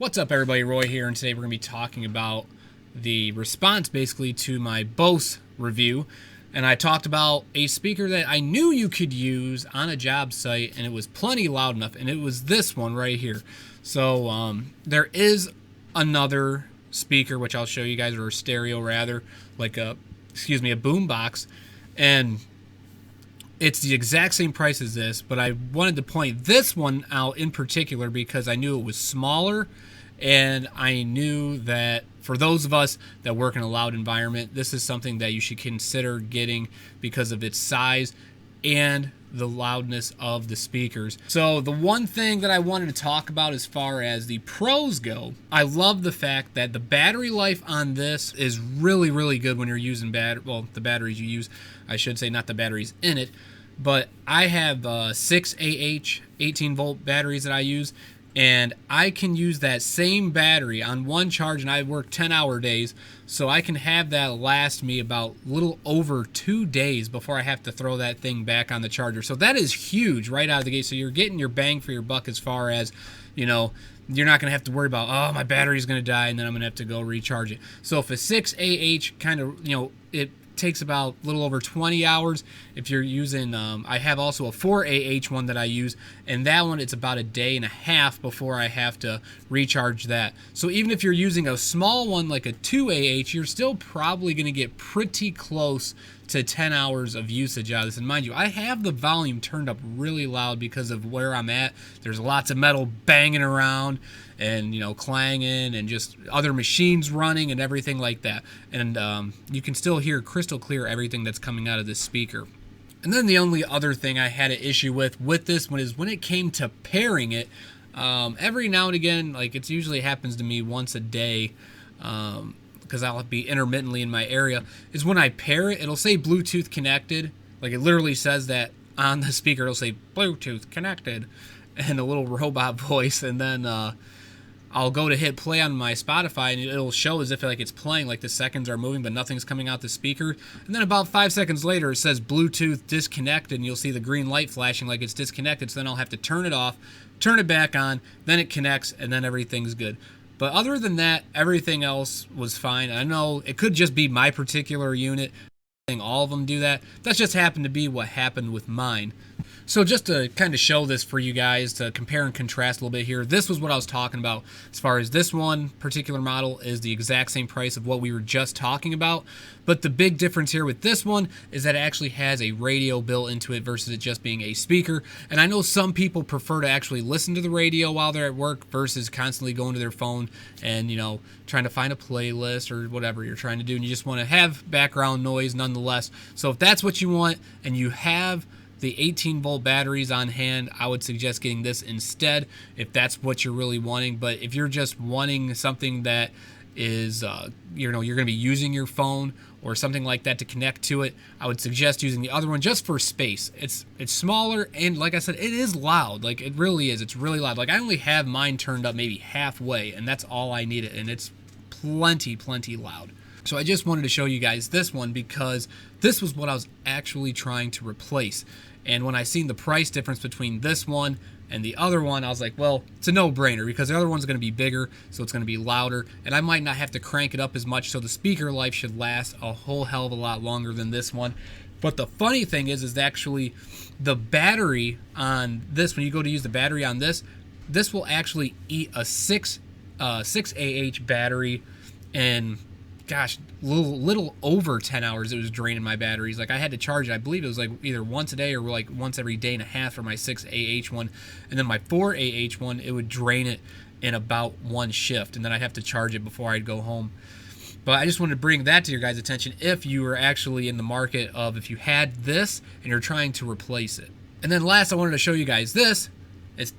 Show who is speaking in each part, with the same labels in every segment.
Speaker 1: What's up, everybody? Roy here, and today we're going to be talking about the response basically to my Bose review. And I talked about a speaker that I knew you could use on a job site, and it was plenty loud enough, and it was this one right here. So there is another speaker, which I'll show you guys, or a stereo rather, like a boom box, and it's the exact same price as this, but I wanted to point this one out in particular because I knew it was smaller, and I knew that for those of us that work in a loud environment, this is something that you should consider getting because of its size and the loudness of the speakers. So the one thing that I wanted to talk about as far as the pros go, I love the fact that the battery life on this is really, really good when you're using the batteries you use, I should say, not the batteries in it, but I have 6 AH 18 volt batteries that I use, and I can use that same battery on one charge, and I work 10-hour days, so I can have that last me about a little over 2 days before I have to throw that thing back on the charger. So that is huge right out of the gate. So you're getting your bang for your buck as far as, you know, you're not going to have to worry about, oh, my battery's going to die and then I'm going to have to go recharge it. So if a 6 AH kind of, it takes about a little over 20 hours. If you're using, I have also a 4 AH one that I use, and that one, it's about a day and a half before I have to recharge that. So even if you're using a small one like a 2 AH, you're still probably going to get pretty close to 10 hours of usage out of this. And mind you, I have the volume turned up really loud because of where I'm at. There's lots of metal banging around and, clanging, and just other machines running and everything like that. And you can still hear crystal clear everything that's coming out of this speaker. And then the only other thing I had an issue with this one is when it came to pairing it, every now and again, like it usually happens to me once a day, because I'll be intermittently in my area, is when I pair it, it'll say Bluetooth connected. Like it literally says that on the speaker. It'll say Bluetooth connected and a little robot voice, and then I'll go to hit play on my Spotify, and it'll show as if like it's playing, like the seconds are moving, but nothing's coming out the speaker. And then about 5 seconds later, it says Bluetooth disconnected, and you'll see the green light flashing like it's disconnected. So then I'll have to turn it off, turn it back on, then it connects, and then everything's good. But other than that, everything else was fine. I know it could just be my particular unit. All of them do that. That just happened to be what happened with mine. So just to kind of show this for you guys, to compare and contrast a little bit here, this was what I was talking about as far as this one particular model is the exact same price of what we were just talking about. But the big difference here with this one is that it actually has a radio built into it versus it just being a speaker. And I know some people prefer to actually listen to the radio while they're at work versus constantly going to their phone and, trying to find a playlist or whatever you're trying to do. And you just want to have background noise nonetheless. So if that's what you want and you have the 18 volt batteries on hand, I would suggest getting this instead if that's what you're really wanting. But if you're just wanting something that is, you're going to be using your phone or something like that to connect to it, I would suggest using the other one just for space. It's smaller, and like I said, it is loud. Like it really is. It's really loud. Like I only have mine turned up maybe halfway, and that's all I needed, and it's plenty loud. So I just wanted to show you guys this one because this was what I was actually trying to replace. And when I seen the price difference between this one and the other one, I was like, well, it's a no-brainer because the other one's going to be bigger, so it's going to be louder, and I might not have to crank it up as much, so the speaker life should last a whole hell of a lot longer than this one. But the funny thing is actually the battery on this, when you go to use the battery on this will actually eat a 6 AH battery, and gosh, little over 10 hours it was draining my batteries. Like I had to charge it, I believe it was like either once a day or like once every day and a half for my 6 AH one, and then my 4 AH one, it would drain it in about one shift, and then I'd have to charge it before I'd go home. But I just wanted to bring that to your guys' attention if you were actually in the market of, if you had this and you're trying to replace it. And then last, I wanted to show you guys this.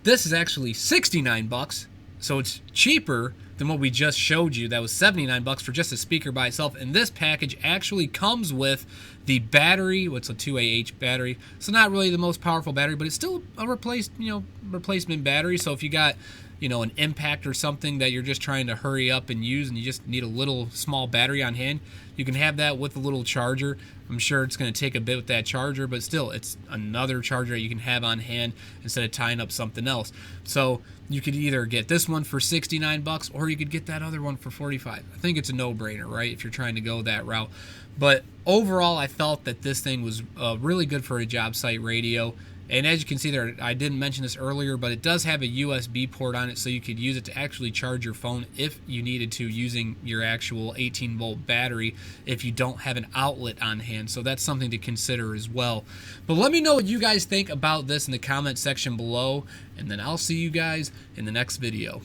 Speaker 1: This is actually 69 bucks, so it's cheaper than what we just showed you. That was 79 bucks for just a speaker by itself, and this package actually comes with the battery. What's a 2 AH battery? So not really the most powerful battery, but it's still a replacement battery. So if you got you know, an impact or something that you're just trying to hurry up and use, and you just need a little small battery on hand, you can have that with a little charger. I'm sure it's going to take a bit with that charger, but still, it's another charger that you can have on hand instead of tying up something else. So you could either get this one for $69 or you could get that other one for $45. I think it's a no-brainer, right, if you're trying to go that route. But overall, I felt that this thing was really good for a job site radio. And as you can see there, I didn't mention this earlier, but it does have a USB port on it, so you could use it to actually charge your phone if you needed to, using your actual 18-volt battery if you don't have an outlet on hand. So that's something to consider as well. But let me know what you guys think about this in the comment section below, and then I'll see you guys in the next video.